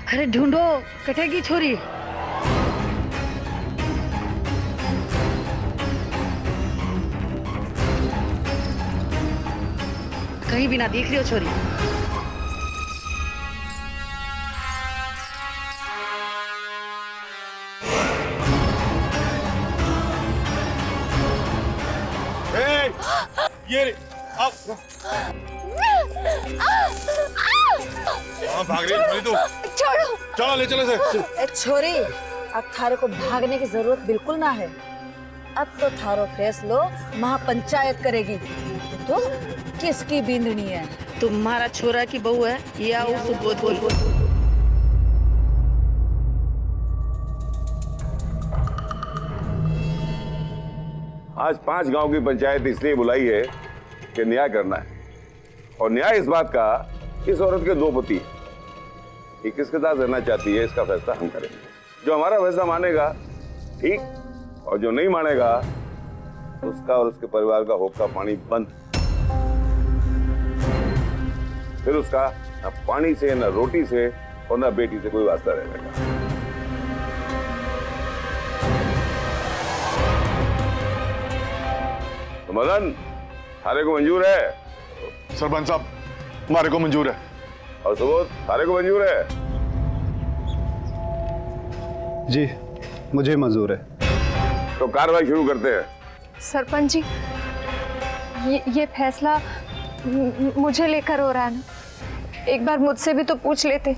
अरे ढूंढो, कटेगी छोरी। कहीं भी ना दिख रही हो छोरी। ये आप भाग रही है तू? छोड़ो। चलो ले चलो से। छोरी, अब थारे को भागने की जरूरत बिल्कुल ना है। अब तो थारो फैसलो महापंचायत करेगी। तो किसकी बींदनी है? तुम्हारा छोरा की बहू है या वो बोल। आज 5 गांव की पंचायत इसलिए बुलाई है कि न्याय करना है, और न्याय इस बात का इस औरत के 2 पति ये किसके साथ रहना चाहती है, इसका फैसला हम करेंगे। जो हमारा फैसला मानेगा ठीक, और जो नहीं मानेगा उसका और उसके परिवार का होका पानी बंद। फिर उसका न पानी से, न रोटी से और न बेटी से कोई वास्ता रहने का। तो मदन, थारे को मंजूर है? सरपंच साहब, हमारे को मंजूर है। और सुबोध, थारे को मंजूर है? जी, मुझे मंजूर है। तो कार्रवाई शुरू करते हैं। सरपंच जी, ये फैसला मुझे लेकर हो रहा है ना, एक बार मुझसे भी तो पूछ लेते।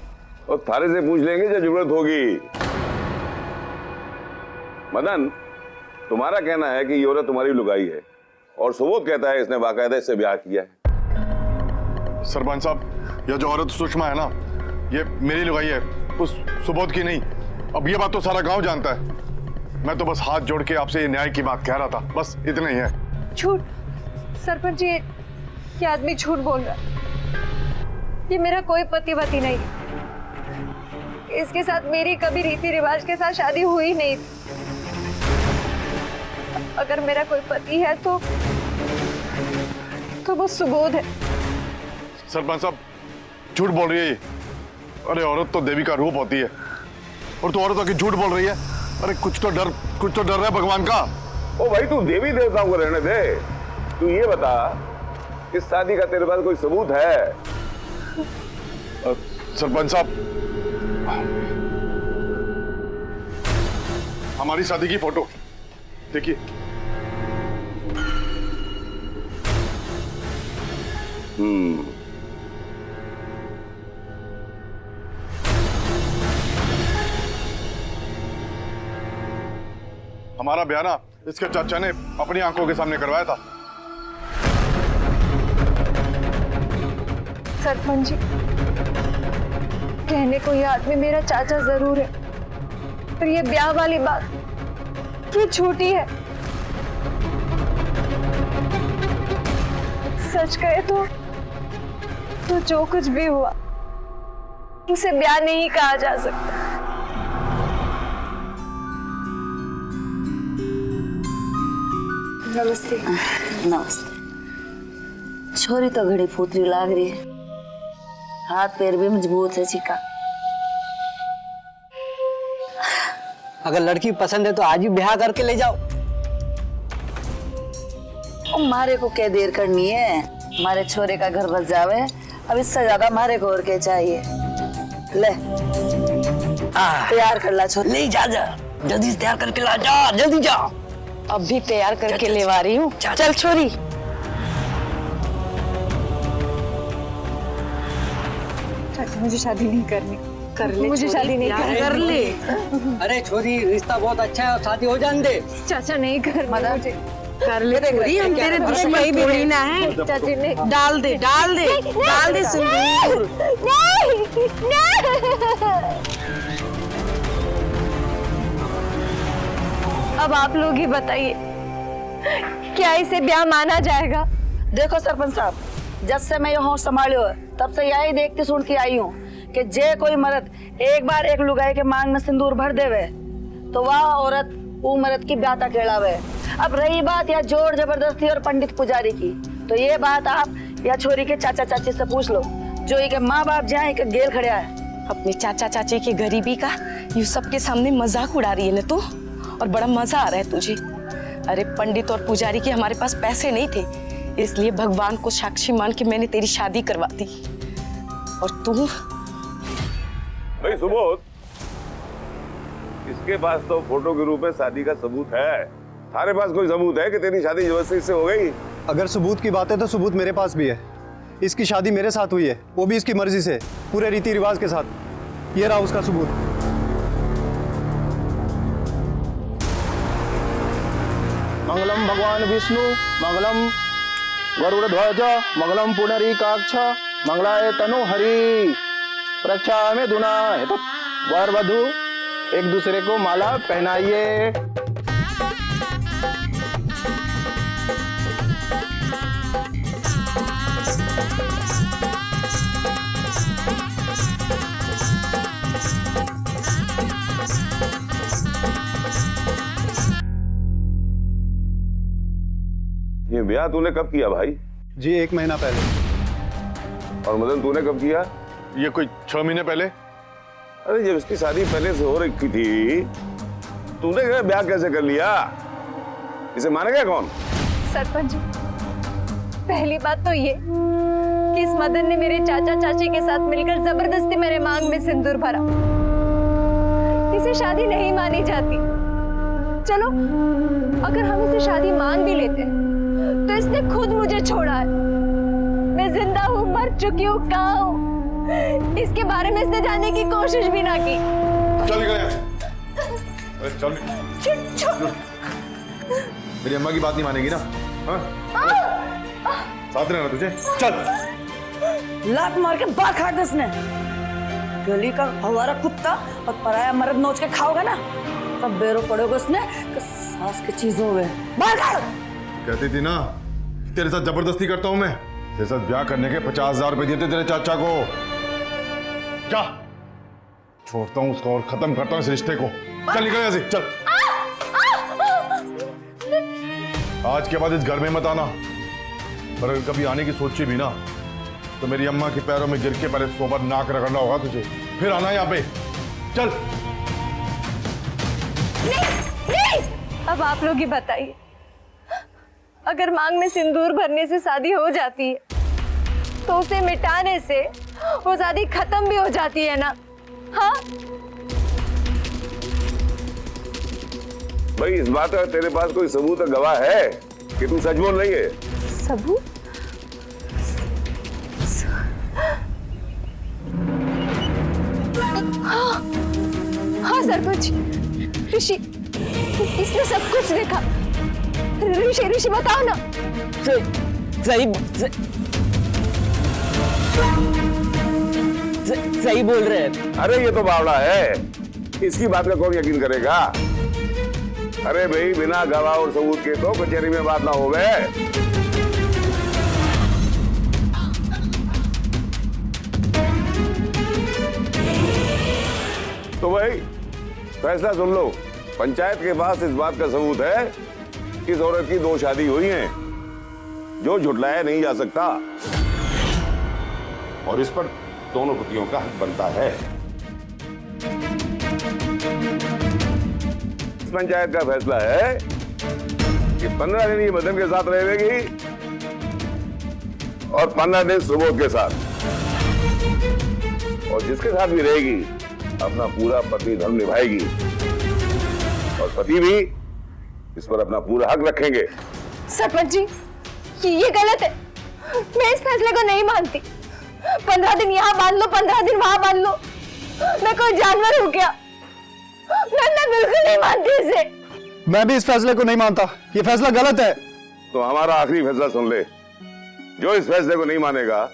और थारे से पूछ लेंगे जब जरूरत होगी। मदन, तुम्हारा कहना है कि ये औरत तुम्हारी लुगाई है, और सुबोध कहता है इसने बाकायदा इससे ब्याह किया है। सरपंच साहब, यह जो औरत सुषमा है ना, ये मेरी लुगाई है, उस सुबोध की नहीं। अब ये बात तो सारा गांव जानता है। मैं तो बस हाथ जोड़ के आपसे ये न्याय की बात कह रहा था, बस इतना ही है। झूठ सरपंच जी, ये आदमी झूठ बोल रहा है। ये मेरा कोई पति वती नहीं, इसके साथ मेरी कभी रीति रिवाज के साथ शादी हुई नहीं। अगर मेरा कोई पति है तो वो सुबोध है। सरपंच साहब, झूठ बोल रही है ये। अरे औरत तो देवी का रूप होती है, और तू औरतों की झूठ बोल रही है। अरे कुछ तो डर है भगवान का। ओ भाई, तू देवी देवताओं को रहने दे। तू ये बता, इस शादी का तेरे पास कोई सबूत है? सरपंच साहब, हमारी शादी की फोटो देखिए। हमारा ब्याह ना इसके चाचा ने अपनी आंखों के सामने करवाया था। सरपंच जी, कहने को ये आदमी मेरा चाचा जरूर है, पर ये ब्याह वाली बात ये झूठी है। सच कहे तो जो कुछ भी हुआ उसे ब्याह नहीं कहा जा सकता। नमस्ते। नमस्ते। छोरी तो घड़ी फूतरी लाग रही है, हाथ पैर भी मजबूत है चिका। अगर लड़की पसंद है तो आज ही ब्याह करके ले जाओ। मारे को क्या देर करनी है, हमारे छोरे का घर बस जावे। अब इससे ज्यादा मारे को और क्या चाहिए। ले तैयार कर ला छोरी। ले जा जल्दी से तैयार करके ला, जा जल्दी जा। अब भी तैयार करके लेवा रही हूँ। चल छोरी। मुझे शादी नहीं करनी। कर ले, मुझे शादी नहीं करनी। कर ले। अरे छोरी, रिश्ता बहुत अच्छा है और शादी हो जाने दे। चाचा नहीं कर मुझे। कर ले छोरी, हम तेरे दुश्मन भी थोड़ी ना है। चाची ने डाल दे सिंदूर। अब आप लोग ही बताइए, क्या इसे ब्याह माना जाएगा? देखो सरपंच साहब, जब से मैं यहाँ संभालियो तब से यही देखती सुनती आई हूँ कि जे कोई मर्द एक बार एक लुगाई के मांग में सिंदूर भर देवे तो वह औरत वो मर्द की ब्याह खेलावे। अब रही बात या जोर जबरदस्ती और पंडित पुजारी की, तो ये बात आप या छोरी के चाचा चाची से पूछ लो, जो ये के माँ बाप जहाँ एक गेल खड़े है। अपने चाचा चाची की गरीबी का यू सबके सामने मजाक उड़ा रही है ना तू, और बड़ा मजा आ रहा है तुझे। अरे पंडित और पुजारी के हमारे पास पैसे नहीं थे, इसलिए भगवान को साक्षी मान के मैंने तेरी शादी करवा दी। और तू भाई सुबोध, इसके पास तो फोटो के रूप में शादी का सबूत है। थारे पास कोई सबूत है कि तेरी शादी जबरदस्ती से हो गई? अगर सबूत की बात है तो सबूत मेरे पास भी है। इसकी शादी मेरे साथ हुई है, वो भी इसकी मर्जी से, पूरे रीति रिवाज के साथ। ये रहा उसका सबूत। मंगलम भगवान विष्णु, मंगलम गरुड़ध्वज, मंगलम पुंडरीकाक्ष, मंगलाय तनु हरि। प्रक्षा में दुना है तो वर वधु एक दूसरे को माला पहनाइए। ये ब्याह तूने कब किया भाई? जी 1 महीना पहले। और मदन तूने कब किया? ये कोई 6 महीने पहले। अरे जब इसकी शादी पहले से हो रखी थी, तूने ब्याह कैसे कर लिया? इसे मानेगा कौन? सरपंच जी, पहली बात तो ये कि इस मदन ने मेरे चाचा चाची के साथ मिलकर जबरदस्ती मेरे मांग में सिंदूर भरा। इसे शादी नहीं मानी जाती। चलो, अगर हम इसे शादी मान भी लेते तो इसने खुद मुझे छोड़ा है। मैं जिंदा हूँ, मर चुकी हूँ, कहाँ हूँ इसके बारे में इसने जानने की कोशिश भी ना की। चल निकल यहाँ से। अरे चल। मेरी अम्मा की बात नहीं मानेगी ना? हाँ? साथ रहना तुझे। चल। लात मार के बाल काट दे इसने। गली का हवारा कुत्ता और पराया मर्द नोच के खाओगे ना, तब बेरो पड़ोगे उसने कि सास की चीजों में। बाल काट। कहती थी ना तेरे साथ जबरदस्ती करता हूं मैं। तेरे साथ ब्याह करने के 50,000 रुपए दिए थे तेरे चाचा को। क्या छोड़ता हूं उसको और खत्म करता हूं इस रिश्ते को। चल निकल यहाँ से, चल। आज के बाद इस घर में मत आना, पर अगर कभी आने की सोची भी ना तो मेरी अम्मा के पैरों में गिर के पहले सोबर नाक रगड़ना होगा तुझे, फिर आना यहाँ पे। चल। नहीं। अब आप लोग ही बताइए, अगर मांग में सिंदूर भरने से शादी हो जाती है तो उसे मिटाने से वो शादी खत्म भी हो जाती है ना? हाँ? भाई इस बात का तेरे पास कोई सबूत गवाह है कि तू सच बोल रही है? सबूत? हाँ सरपंच, ऋषि, इसने सब कुछ देखा। ऋषि बताओ ना। सही बोल रहे हैं। अरे ये तो बावड़ा है, इसकी बात का कौन यकीन करेगा? अरे भाई बिना गवाह और सबूत के तो कचहरी में बात ना होवे। तो भाई फैसला सुन लो। पंचायत के पास इस बात का सबूत है कि इस औरत की 2 शादी हुई हैं, जो झुटलाया नहीं जा सकता, और इस पर दोनों पतियों का हक बनता है। इस पंचायत का फैसला है कि 15 दिन ये मदन के साथ रहेगी और 15 दिन सुबोध के साथ, और जिसके साथ भी रहेगी अपना पूरा पति धर्म निभाएगी, और पति भी इस पर अपना पूरा हक रखेंगे। सरपंच जी, ये गलत है। मैं इस फैसले को नहीं मानती। 15 दिन यहाँ बांध लो, 15 दिन वहां बांध लो। मैं कोई जानवर हूँ क्या? मैं बिल्कुल नहीं मानती इसे। मैं भी इस फैसले को नहीं मानता, ये फैसला गलत है। तो हमारा आखिरी फैसला सुन ले। जो इस फैसले को नहीं मानेगा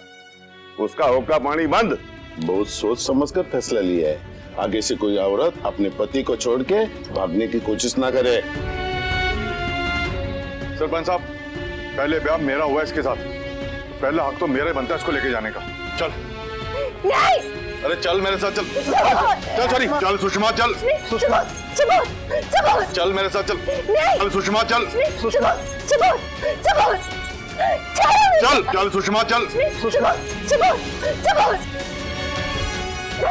उसका होका पानी बंद। बहुत सोच समझ कर फैसला लिया है। आगे से कोई औरत अपने पति को छोड़ के भागने की कोशिश ना करे। सरपंच साहब, पहले ब्याह मेरा हुआ इसके साथ, पहला हक तो मेरा ही बनता है इसको लेके जाने का। चल। नहीं। अरे चल मेरे साथ, चल। चल सॉरी, चल सुषमा, चल। सुषमा, चल मेरे साथ, चल। चल सुषमा, चल। चल चल सुषमा, चल। हमारे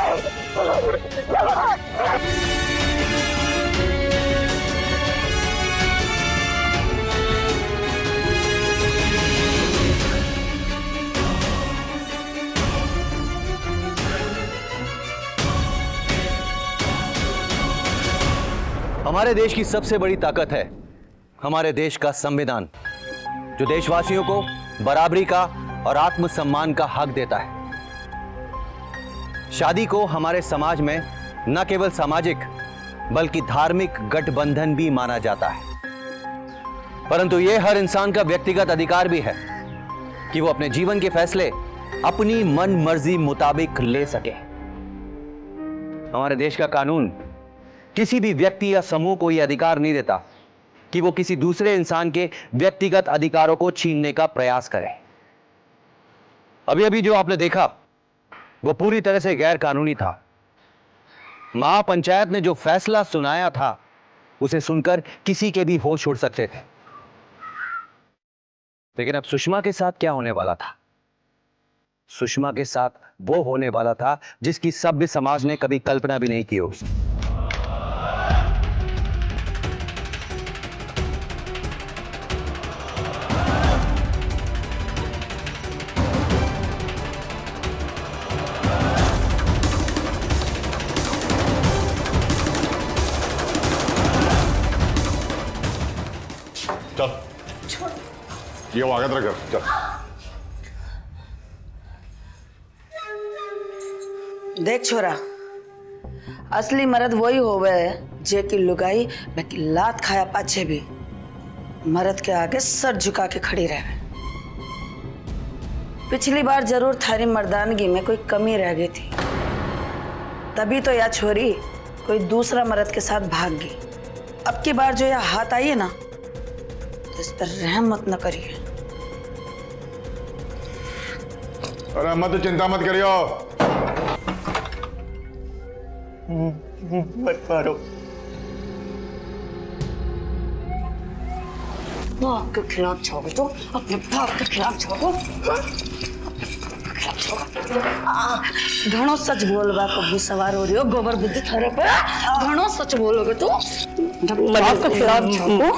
देश की सबसे बड़ी ताकत है हमारे देश का संविधान, जो देशवासियों को बराबरी का और आत्मसम्मान का हक देता है। शादी को हमारे समाज में न केवल सामाजिक बल्कि धार्मिक गठबंधन भी माना जाता है, परंतु यह हर इंसान का व्यक्तिगत अधिकार भी है कि वो अपने जीवन के फैसले अपनी मन मर्जी मुताबिक ले सके। हमारे देश का कानून किसी भी व्यक्ति या समूह को यह अधिकार नहीं देता कि वो किसी दूसरे इंसान के व्यक्तिगत अधिकारों को छीनने का प्रयास करे। अभी अभी जो आपने देखा वो पूरी तरह से गैर कानूनी था। महापंचायत ने जो फैसला सुनाया था उसे सुनकर किसी के भी होश उड़ सकते थे, लेकिन अब सुषमा के साथ क्या होने वाला था? सुषमा के साथ वो होने वाला था जिसकी सभ्य समाज ने कभी कल्पना भी नहीं की हो। चल ये वो आगे कर चल। देख छोरा, असली मर्द वही होवे है जे की लुगाई बाकी लात खाया पाछे भी मर्द के आगे सर झुका के खड़ी रहे। पिछली बार जरूर थारी मर्दानगी में कोई कमी रह गई थी, तभी तो यह छोरी कोई दूसरा मर्द के साथ भाग गई। अब की बार जो यह हाथ आई है ना, तो इस पर रहम मत न करिए। अरे अम्मा तो चिंता मत करियो। मत मारो। बाप के खिलाफ जाओगे तो अपने बाप के खिलाफ जाओगे। घणो सच बोलवा को सवार हो रही हो, गोबर बुद्धि थारे पे घणो सच बोलोगे तो बाप के खिलाफ जाओगे।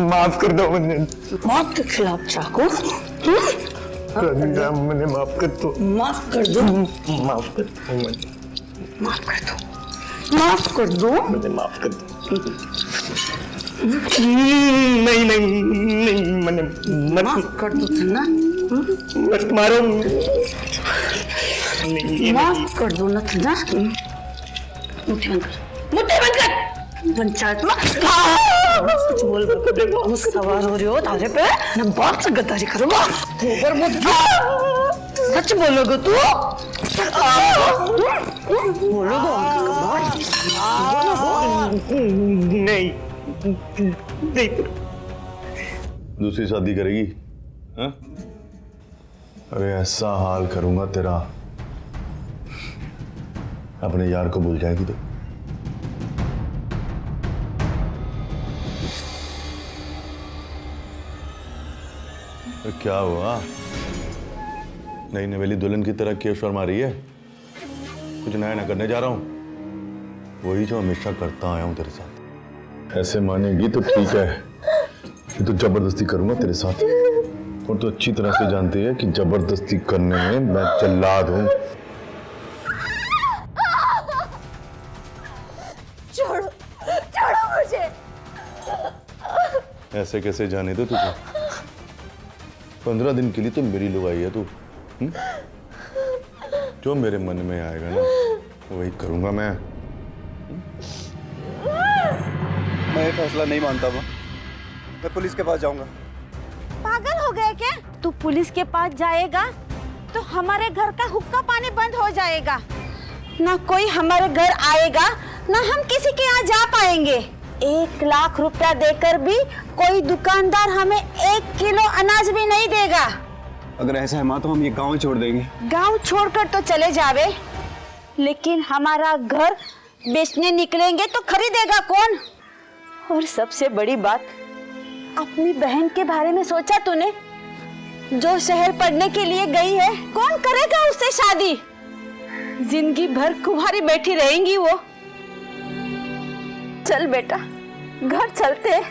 माफ कर दो मुझे। बाप के खिलाफ जाओगे। मुझे माफ कर दो। माफ कर दो। माफ कर दो मुझे। माफ कर दो। माफ कर दो। मुझे माफ कर दो। नहीं नहीं नहीं मैंने माफ कर दो ना। मत मारो। माफ कर दो ना। मुट्ठी बंद कर। मुट्ठी बंद कर। पंचायत में सच बोल सवार हो रही हो थारे पे, मैं बाप से गद्दारी करूंगा। गोबर मुद्दा सच बोलोगे तू? बोलोगे नहीं नहीं। दूसरी शादी करेगी? हाँ? अरे ऐसा हाल करूंगा तेरा, अपने यार को भूल जाएगी तो। तो क्या हुआ? नई नवेली दुल्हन की तरह क्यों शर्मा रही है? कुछ नया ना करने जा रहा हूं, वही जो हमेशा करता आया हूं तेरे साथ। ऐसे मानेगी तो ठीक है, ये तो जबरदस्ती करूंगा तेरे साथ। और तो अच्छी तरह से जानती है कि जबरदस्ती करने में मैं जल्लाद हूं। छोड़ो छोड़ो मुझे। ऐसे कैसे जाने दो तुझे? 15 दिन के लिए तो मेरी लुगाई है तू। जो मेरे मन में आएगा ना वही करूंगा मैं। मैं फैसला नहीं मानता। मैं पुलिस के पास जाऊंगा। पागल हो गए क्या? तू पुलिस के पास जाएगा तो हमारे घर का हुक्का पानी बंद हो जाएगा, ना कोई हमारे घर आएगा ना हम किसी के यहाँ जा पाएंगे। 1 लाख रुपया देकर भी कोई दुकानदार हमें 1 किलो अनाज भी नहीं देगा। अगर ऐसा है माँ तो हम ये गांव छोड़ देंगे। गांव छोड़कर तो चले जावे, लेकिन हमारा घर बेचने निकलेंगे तो खरीदेगा कौन? और सबसे बड़ी बात, अपनी बहन के बारे में सोचा तूने? जो शहर पढ़ने के लिए गई है, कौन करेगा उससे शादी? जिंदगी भर कुंवारी बैठी रहेंगी वो। चल बेटा, घर चलते हैं।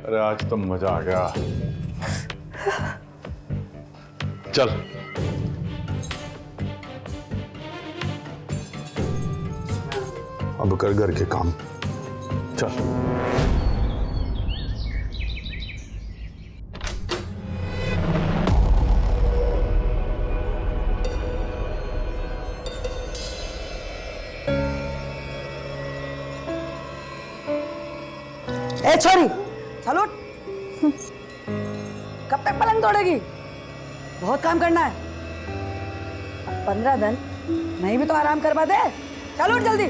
अरे आज तो मजा आ गया। चल अब कर घर के काम। चल ए छोरी, चलो। कब तक पलंग तोड़ेगी? बहुत काम करना है। 15 दिन नहीं भी तो आराम करवा दे। चलो जल्दी,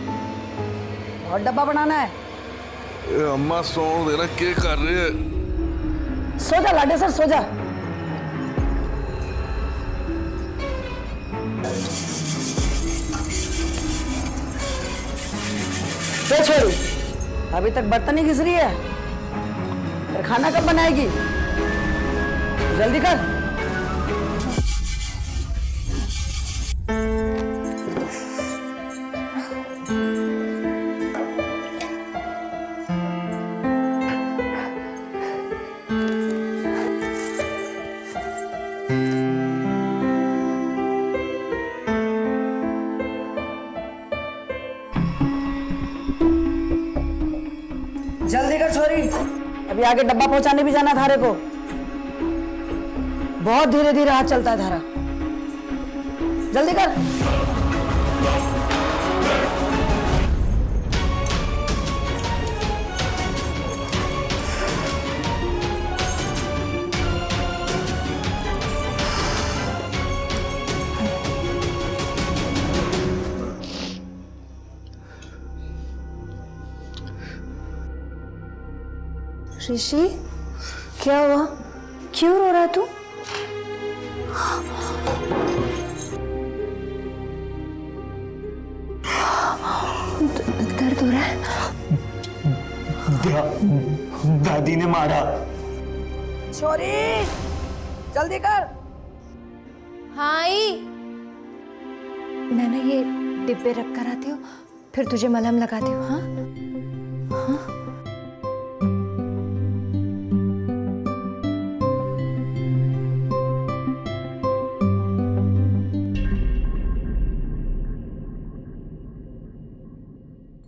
बहुत डब्बा बनाना है। अम्मा सो देना, क्या कर रहे हैं? सो जा लाडे सर, सो जा। छोरी, अभी तक बर्तन ही घिस रही है, फिर खाना कब बनाएगी? जल्दी कर। जल्दी कर छोरी, अभी आगे डब्बा पहुंचाने भी जाना है धारे को। बहुत धीरे धीरे हाथ चलता है धारा। जल्दी कर। ऋषि, क्या हुआ? क्यों रो रहा तू? दर्द हो रहा है? दादी ने मारा। छोरी, जल्दी कर। हाँ आई। मैंने ये डिब्बे रख कर आती हूँ, फिर तुझे मलहम लगाती हूँ। हाँ हाँ।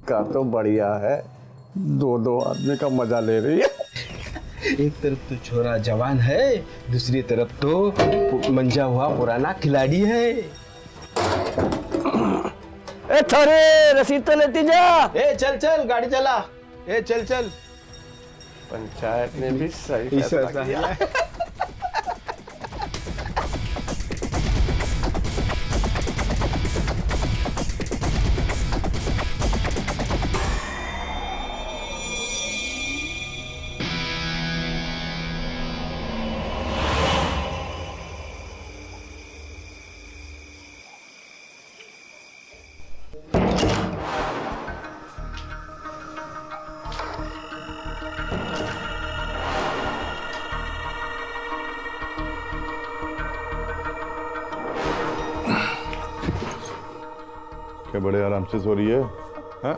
का तो बढ़िया है, दो आदमी का मजा ले रही है। एक तरफ तो छोरा जवान है, दूसरी तरफ तो मंजा हुआ पुराना खिलाड़ी है। ए छोरे, रसीद तो लेती जा। ए चल चल, गाड़ी चला। ए चल चल। पंचायत ने भी सही फैसला किया है। क्या बड़े आराम से सो रही है? हाँ?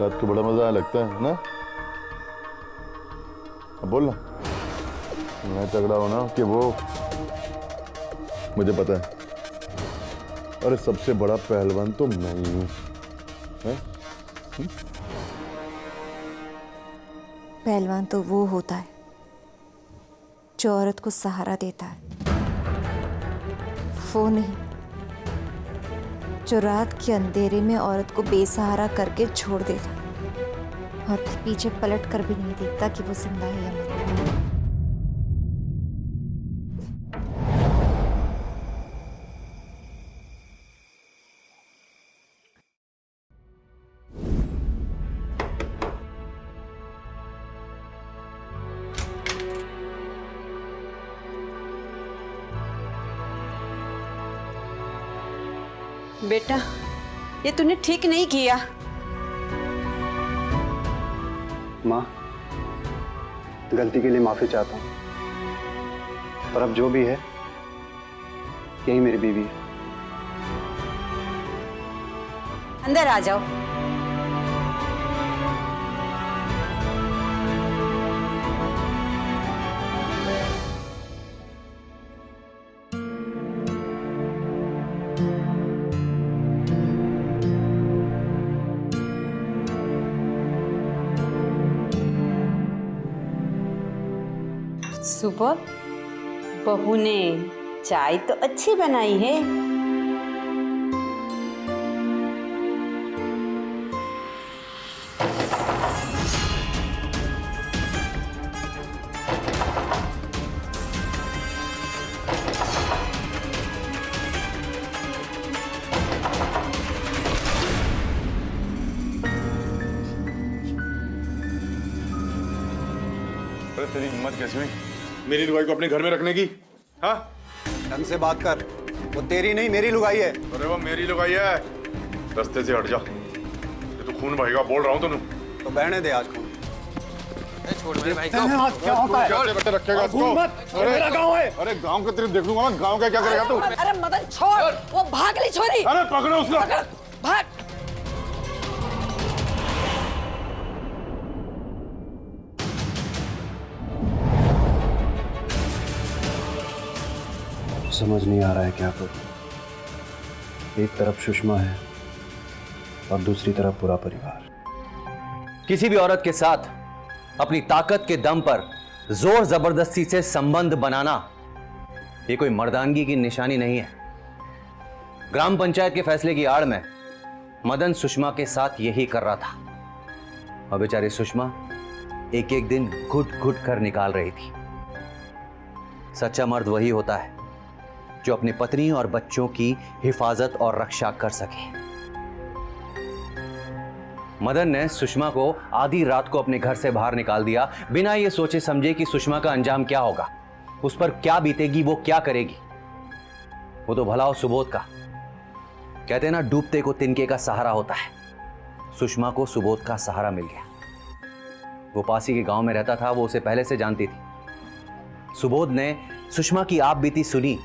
रात को बड़ा मजा आया लगता है ना? अब बोल ना, मैं तगड़ा हो ना कि वो, मुझे पता है। अरे सबसे बड़ा पहलवान तो मैं ही हूं। पहलवान तो वो होता है जो औरत को सहारा देता है, वो नहीं जो रात के अंधेरे में औरत को बेसहारा करके छोड़ देता और पीछे पलट कर भी नहीं देखता कि वो जिंदा है या नहीं। बेटा, ये तूने ठीक नहीं किया। माँ, गलती के लिए माफी चाहता हूँ, पर अब जो भी है यही मेरी बीवी है। अंदर आ जाओ। सुबह बहू ने चाय तो अच्छी बनाई है। अरे तेरी हिम्मत कैसी हुई मेरी लुगाई को अपने घर में रखने की? हाँ, ढंग से बात कर, वो तेरी नहीं मेरी लुगाई है। अरे वो मेरी लुगाई है, रास्ते से हट जा। ये तो खून बहेगा, बोल रहा हूँ तुम। तो बहने दे आज खून। छोड़ मेरे भाई क्या होता है? कैसे रखेगा इसको? मेरा गांव है। अरे गांव के तरफ देख लूंगा मैं, गांव का क्या करेगा तू? अरे मदन छोड़, वो भाग ली छोरी। अरे पकड़ो उसको। भाग। समझ नहीं आ रहा है क्या करूं। एक तरफ सुषमा है और दूसरी तरफ पूरा परिवार। किसी भी औरत के साथ अपनी ताकत के दम पर जोर जबरदस्ती से संबंध बनाना ये कोई मर्दानगी की निशानी नहीं है। ग्राम पंचायत के फैसले की आड़ में मदन सुषमा के साथ यही कर रहा था और बेचारी सुषमा एक एक दिन घुट घुट कर निकाल रही थी। सच्चा मर्द वही होता है जो अपनी पत्नी और बच्चों की हिफाजत और रक्षा कर सके। मदन ने सुषमा को आधी रात को अपने घर से बाहर निकाल दिया, बिना ये सोचे समझे कि सुषमा का अंजाम क्या होगा, उस पर क्या बीतेगी, वो क्या करेगी। वो तो भला हो सुबोध का। कहते हैं ना, डूबते को तिनके का सहारा होता है। सुषमा को सुबोध का सहारा मिल गया। वो पास ही के गांव में रहता था, वो उसे पहले से जानती थी। सुबोध ने सुषमा की आप बीती सुनी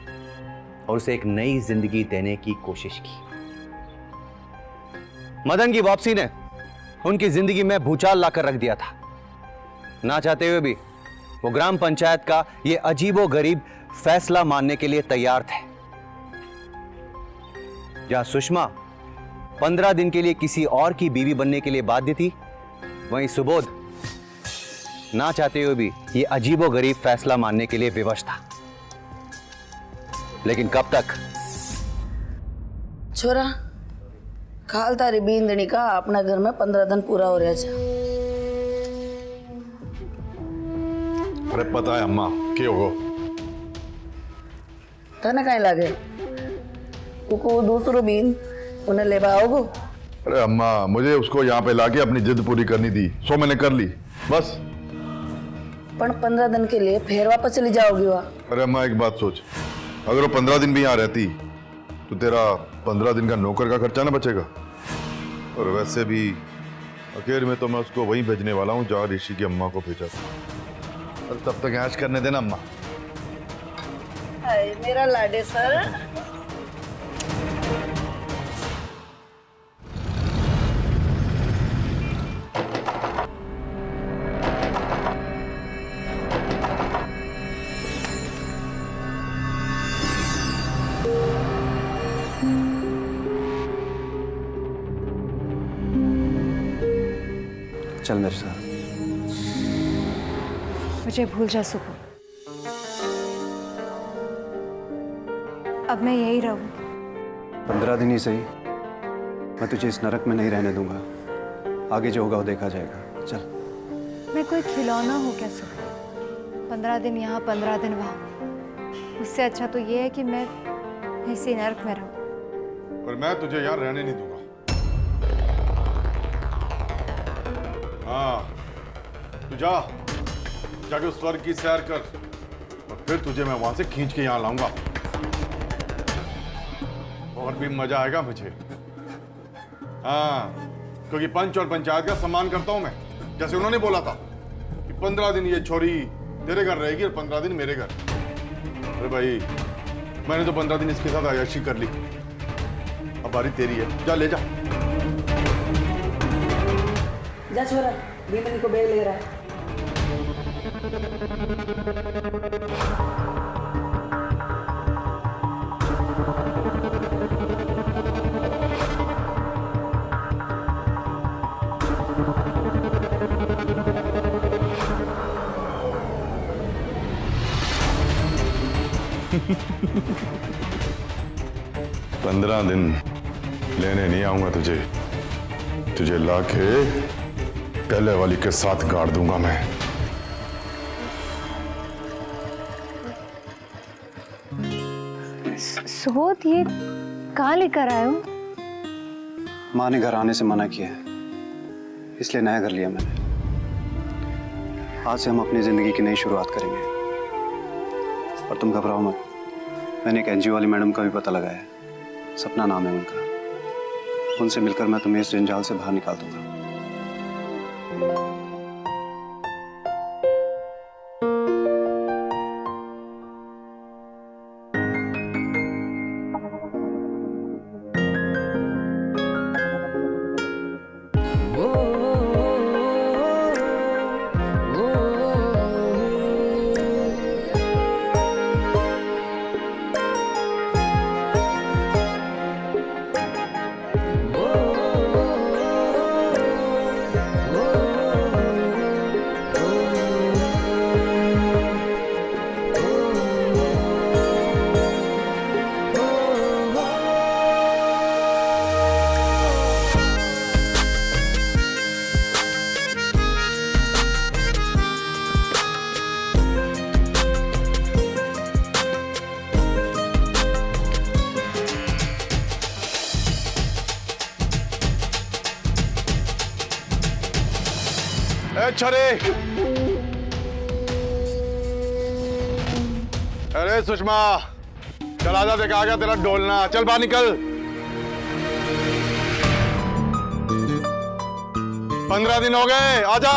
और उसे एक नई जिंदगी देने की कोशिश की। मदन की वापसी ने उनकी जिंदगी में भूचाल लाकर रख दिया था। ना चाहते हुए भी वो ग्राम पंचायत का ये अजीबो गरीब फैसला मानने के लिए तैयार थे। जहां सुषमा 15 दिन के लिए किसी और की बीवी बनने के लिए बाध्य थी, वहीं सुबोध ना चाहते हुए भी ये अजीबो गरीब फैसला मानने के लिए विवश था। लेकिन कब तक? छोरा, खाल तारी बींदनी का अपना घर में 15 दिन पूरा हो रहा है। अरे पता है अम्मा क्यों हो? तने कहीं लागे कुको दूसरो बीन उन्हें ले आओगो। अरे अम्मा, मुझे उसको यहाँ पे लाके अपनी जिद पूरी करनी थी, सो मैंने कर ली बस। पर 15 दिन के लिए फिर वापस चली जाओगी वहाँ? अरे अम्मा एक बात सोच, अगर वो 15 दिन भी यहाँ रहती तो तेरा 15 दिन का नौकर का खर्चा ना बचेगा। और वैसे भी आखिर में तो मैं उसको वहीं भेजने वाला हूँ जहाँ ऋषि की अम्मा को भेजा था। और तब तक ऐश करने देना अम्मा। मेरा लाडे सर। चल मेरे साथ। मुझे भूल जा सुबह, अब मैं यही रहूंगी। 15 दिन ही सही, मैं तुझे इस नरक में नहीं रहने दूंगा। आगे जो होगा वो देखा जाएगा। चल। मैं कोई खिलौना हूँ क्या सुबह? 15 दिन यहाँ 15 दिन वहाँ। उससे अच्छा तो ये है कि मैं इसी नरक में रहूं। और मैं तुझे यहाँ रहने नहीं दूंगा। हाँ, तू जाके उस स्वर्ग की सैर कर और फिर तुझे मैं वहां से खींच के यहाँ लाऊंगा। और भी मजा आएगा मुझे। हाँ, क्योंकि पंच और पंचायत का सम्मान करता हूं मैं। जैसे उन्होंने बोला था कि 15 दिन ये छोरी तेरे घर रहेगी और 15 दिन मेरे घर। अरे भाई, मैंने तो 15 दिन इसके साथ अय्याशी कर ली, अब बारी तेरी है, जा ले जा। जा छोरा, भीमनी को बेल ले रहा है। पंद्रह दिन लेने नहीं आऊंगा तुझे, तुझे लाके पहले वाली के साथ गाड़ दूंगा मैं। सुबोध, ये कहाँ लेकर आए हो? माँ ने घर आने से मना किया है, इसलिए नया घर लिया मैंने। आज से हम अपनी जिंदगी की नई शुरुआत करेंगे। और तुम घबराओ मत, मैंने एक एनजीओ वाली मैडम का भी पता लगाया है, सपना नाम है उनका। उनसे मिलकर मैं तुम्हें इस जंजाल से बाहर निकाल दूंगा। छरे, अरे सुषमा, चल आजा, देखा आ गया तेरा डोलना। चल बाहर निकल। 15 दिन हो गए, आजा।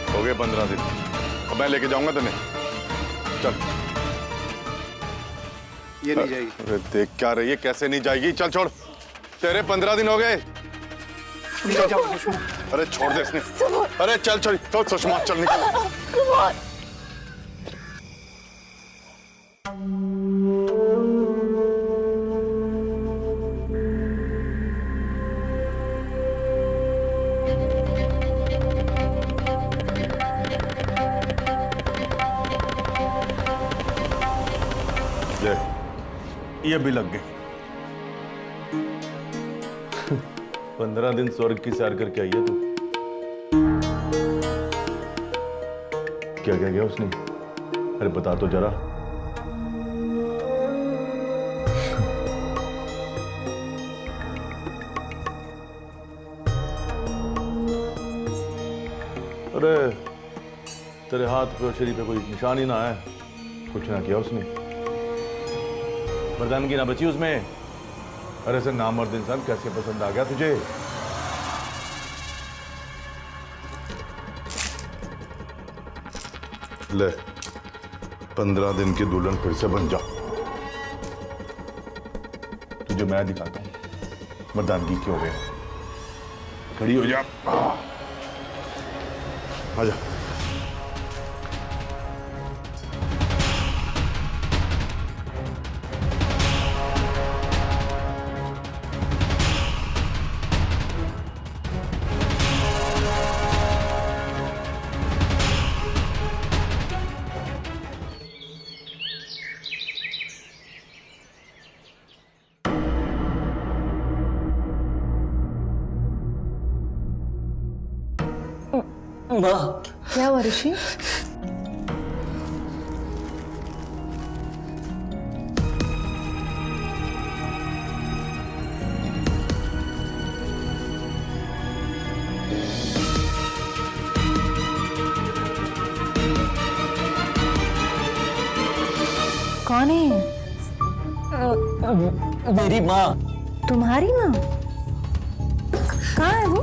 हो गए 15 दिन, अब मैं लेके जाऊंगा तुम्हें। चल। ये नहीं जाएगी। अरे देख क्या रही है, कैसे नहीं जाएगी? चल छोड़, तेरे 15 दिन हो गए। अरे छोड़ दे इसने। अरे चल छोड़, तो सुषमा चल निकल। ये भी लग गए। 15 दिन स्वर्ग की सैर करके आई है तू। क्या कह गया उसने? अरे बता तो जरा। अरे तेरे हाथ पे शरीर पे कोई निशान ही ना है, कुछ ना किया उसने, मर्दानगी ना बची उसमें। अरे सर, नामर्द इंसान कैसे पसंद आ गया तुझे? ले, 15 दिन की दुल्हन फिर से बन जा। तुझे मैं दिखाता हूं मर्दानगी क्यों है। खड़ी हो जा, आजा। क्या हुआ ऋषि? कौन है? मेरी माँ। तुम्हारी माँ? कहाँ है वो?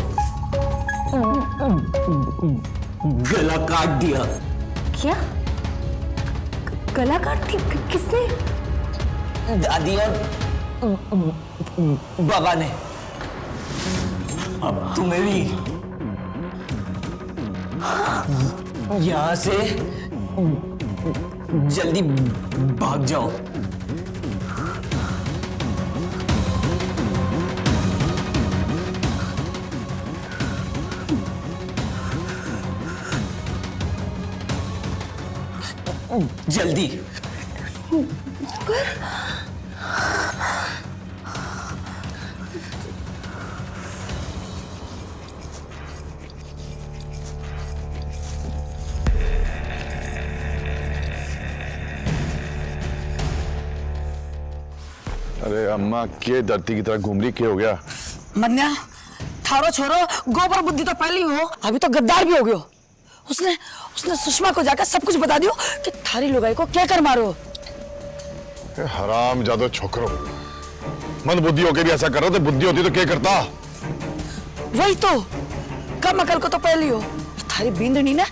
गला काट दिया। क्या? गला काट दी? किसने? दादी और बाबा ने। अब तुम्हें भी यहाँ से जल्दी भाग जाओ। जल्दी। अरे अम्मा के धरती की तरह घूम रही, क्या हो गया? मन्या, थारो छोरो गोबर बुद्धि तो पहली हो, अभी तो गद्दार भी हो गयो। उसने सुषमा को जाकर सब कुछ बता दियो कि थारी लुगाई को क्या कर मारो। हराम जादो छोकरो, मंद बुद्धि होके भी ऐसा कर रहा था, बुद्धि होती तो क्या करता? वही तो, कम अकल को तो पहली हो। थारी बींदनी ने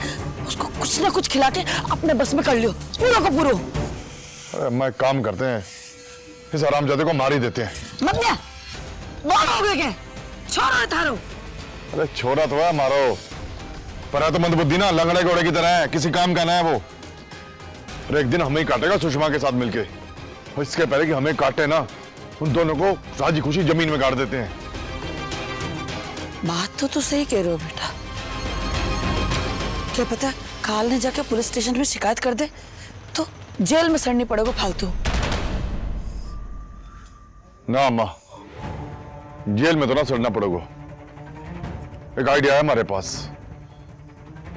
उसको कुछ ना कुछ खिला के अपने बस में कर लियो, पूरा को पूरो। अरे अम्मा एक काम करते हैं, इस हरामजादे को मार ही देते हैं। मन्या, बोल हो गए के छोरो है थारो। अरे छोरा तो है, मारो, पर है तो मंदबुद्धि ना, लंगड़े घोड़े की तरह है, किसी काम का ना है वो। और एक दिन हमें ही काटेगा सुषमा के साथ मिलके, और इसके पहले कि हमें काटे ना, उन दोनों को राजी खुशी जमीन में गाड़ देते हैं। बात तो सही कह रहे हो बेटा। क्या पता काल ने जाके पुलिस स्टेशन में शिकायत कर दे तो जेल में सड़नी पड़ेगा फालतू। ना अम्मा, जेल में तो ना सड़ना पड़ेगा। एक आइडिया है हमारे पास,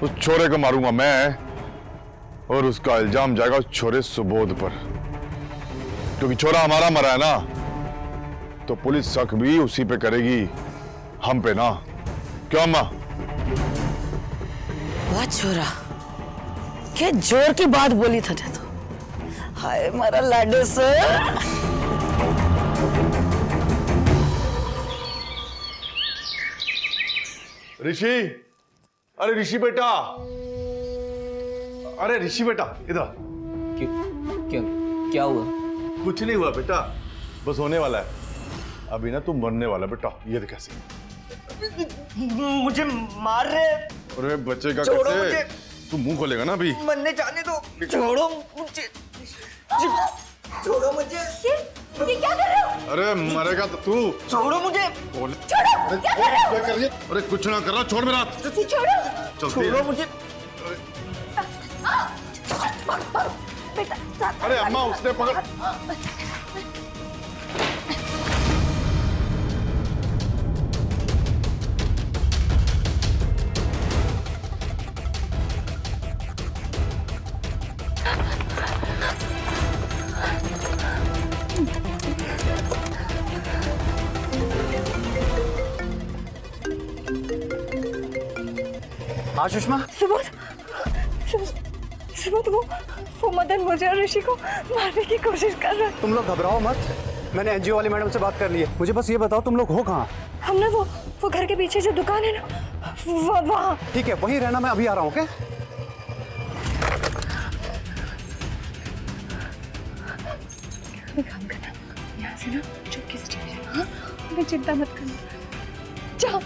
उस छोरे को मारूंगा मैं, और उसका इल्जाम जाएगा उस छोरे सुबोध पर, क्योंकि छोरा हमारा मरा है ना, तो पुलिस शक भी उसी पे करेगी, हम पे ना। क्यों अम्मा? वाह छोरा, क्या जोर की बात बोली था तो। हाय मारा लाडो सर। ऋषि, अरे ऋषि बेटा, अरे ऋषि बेटा इधर। क्या हुआ? कुछ नहीं हुआ बेटा, बस होने वाला है। अभी ना तू मरने वाला बेटा, ये देख कैसे। मुझे मार रहे। अरे बच्चे का छोड़ो कैसे? मुझे। तू मुंह खोलेगा ना अभी। मरने जाने दो, छोड़ो मुझे, छोड़ो मुझे। ये क्या कर रहे हो? अरे मरेगा तो तू। छोड़ो मुझे, छोड़ो, क्या कर रहे हो? क्या कर रही है? अरे कुछ ना कर रहा, छोड़ मेरा हाथ। छोड़ो, छोड़ो मुझे। बेटा, अरे अम्मा उसने पकड़। हाँ सुषमा। सुबोध, वो मदन मुझे और ऋषि को मारने की कोशिश कर रहा है। तुम लोग घबराओ मत, मैंने एनजीओ वाली मैडम से बात कर ली है। मुझे बस ये बताओ तुम लोग हो कहाँ? हमने वो घर के पीछे जो दुकान है ना, वहाँ। ठीक है, वहीं रहना, मैं अभी आ रहा हूँ। ओके? काम करना, यहाँ से ना चुपके से चले जाना। हाँ, हमें चिंता मत करना। जाओ।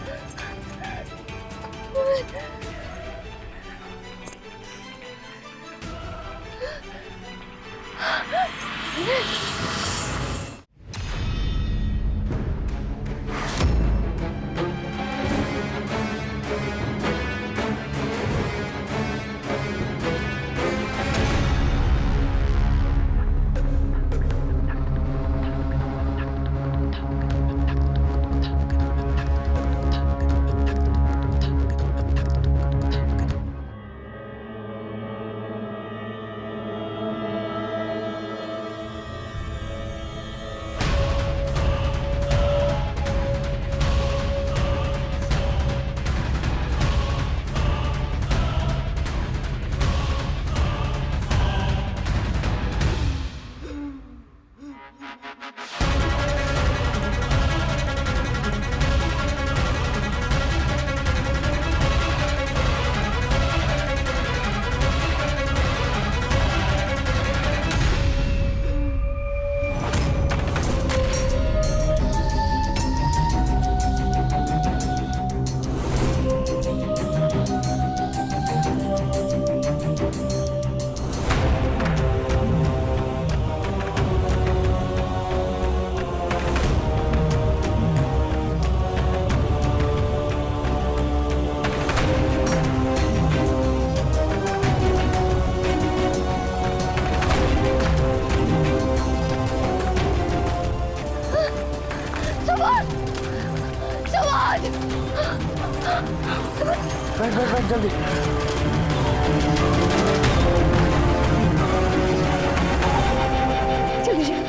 बैठ बैठ बैठ जल्दी।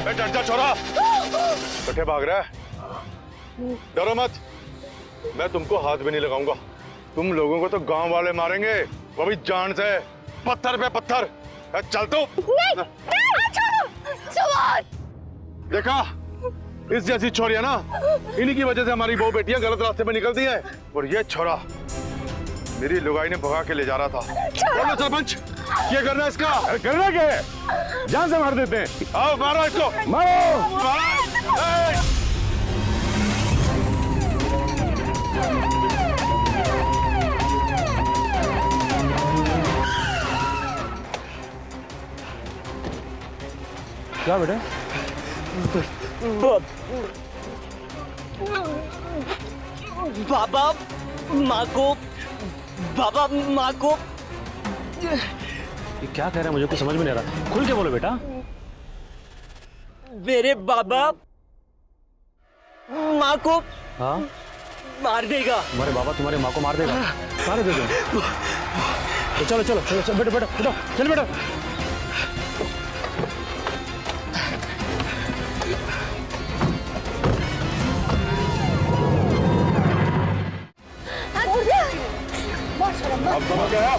डर जा छोरा, कट्ठे भाग रहा है। डरो मत, मैं तुमको हाथ भी नहीं लगाऊंगा। तुम लोगों को तो गांव वाले मारेंगे, वो भी जान से, पत्थर पे पत्थर। चल तो। देखा, इस जैसी छोरियां ना, इन्हीं की वजह से हमारी बहु बेटियां गलत रास्ते पे निकलती हैं। और ये छोरा मेरी लुगाई ने भगा के ले जा रहा था। बोलो सरपंच, क्या करना है इसका? करना क्या है? जान से मार देते हैं। आओ मारो इसको, मारो। क्या बेटा? बाबा माँ को, बाबा माँ को। ये क्या कह रहा है, मुझे कुछ समझ में नहीं आ रहा। खुल के बोलो बेटा। मेरे बाबा माँ को हाँ मार देगा। तुम्हारे बाबा तुम्हारे माँ को मार देगा? मार देगा? तो चलो चलो चलो बेटा बेटा बेटा चल बेटा। अब समझ गया?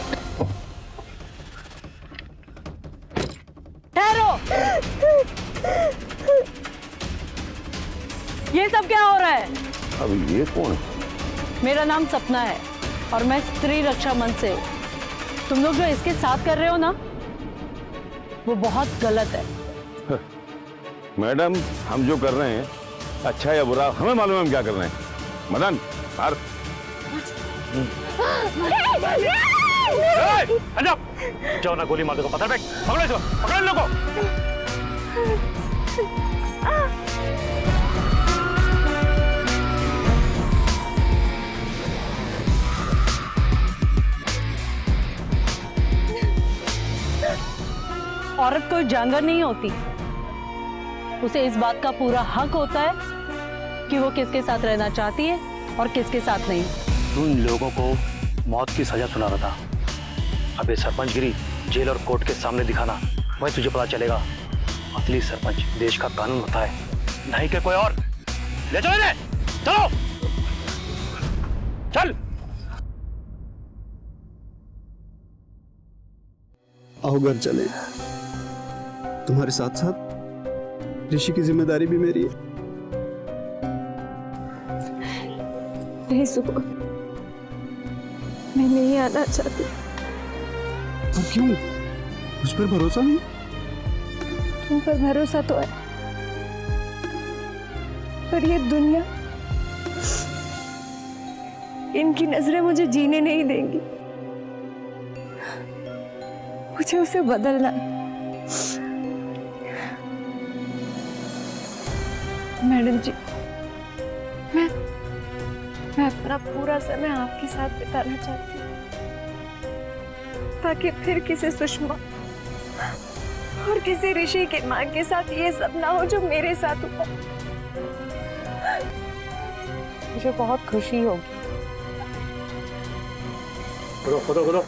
ठहरो, ये सब क्या हो रहा है? अब ये कौन है? मेरा नाम सपना है और मैं स्त्री रक्षा मंच से हूँ। तुम लोग जो इसके साथ कर रहे हो ना, वो बहुत गलत है। मैडम, हम जो कर रहे हैं अच्छा या बुरा हमें मालूम है हम क्या कर रहे हैं। मदन मार। जाओ ना, गोली मार दो। पत्थर फेंक, पकड़ो इसको, पकड़ो इन लोगों को। औरत कोई जानवर नहीं होती, उसे इस बात का पूरा हक होता है कि वो किसके साथ रहना चाहती है और किसके साथ नहीं। उन लोगों को मौत की सजा सुना रहा था। अब ये सरपंचगिरी जेल और कोर्ट के सामने दिखाना, वही तुझे पता चलेगा असली सरपंच देश का कानून होता है, नहीं कि कोई और। ले चलो इन्हें, चलो चल। आओ घर चले। तुम्हारे साथ साथ ऋषि की जिम्मेदारी भी मेरी है। नहीं सुबोध, मैं नहीं आना चाहती। अब क्यों? उस पर भरोसा नहीं? तुम पर भरोसा तो है, पर ये दुनिया, इनकी नजरें मुझे जीने नहीं देंगी। मुझे उसे बदलना है। मैडम जी, मैं अपना पूरा समय आपके साथ बिताना चाहती हूँ, ताकि फिर किसी सुषमा और किसी ऋषि के माँ के साथ ये सब ना हो जो मेरे साथ हुआ। मुझे बहुत खुशी होगी। खुदो खुदो।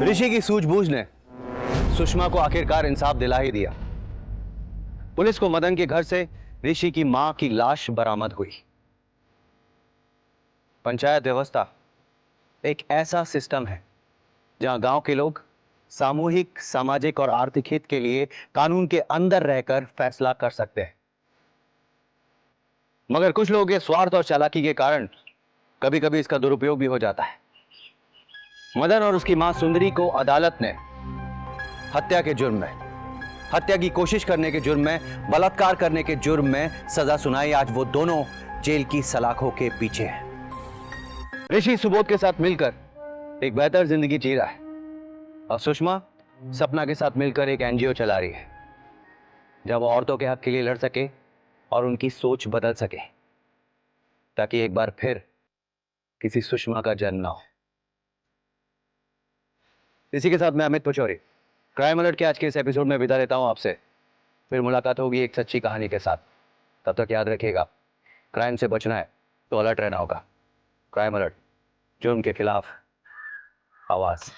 ऋषि की सूझबूझ ने सुषमा को आखिरकार इंसाफ दिला ही दिया। पुलिस को मदन के घर से ऋषि की मां की लाश बरामद हुई। पंचायत व्यवस्था एक ऐसा सिस्टम है जहां गांव के लोग सामूहिक, सामाजिक और आर्थिक हित के लिए कानून के अंदर रहकर फैसला कर सकते हैं। मगर कुछ लोगों के स्वार्थ और चालाकी के कारण कभी कभी इसका दुरुपयोग भी हो जाता है। मदन और उसकी मां सुंदरी को अदालत ने हत्या के जुर्म में, हत्या की कोशिश करने के जुर्म में, बलात्कार करने के जुर्म में सजा सुनाई। आज वो दोनों जेल की सलाखों के पीछे हैं। ऋषि सुबोध के साथ मिलकर एक बेहतर जिंदगी जी रहा है और सुषमा सपना के साथ मिलकर एक एनजीओ चला रही है, जब वो औरतों के हक के लिए लड़ सके और उनकी सोच बदल सके, ताकि एक बार फिर किसी सुषमा का जन्म ना हो। इसी के साथ मैं अमित पचौरी क्राइम अलर्ट के आज के इस एपिसोड में विदा लेता हूं आपसे। फिर मुलाकात होगी एक सच्ची कहानी के साथ। तब तक याद रखिएगा, क्राइम से बचना है तो अलर्ट रहना होगा। क्राइम अलर्ट, जुर्म के खिलाफ आवाज।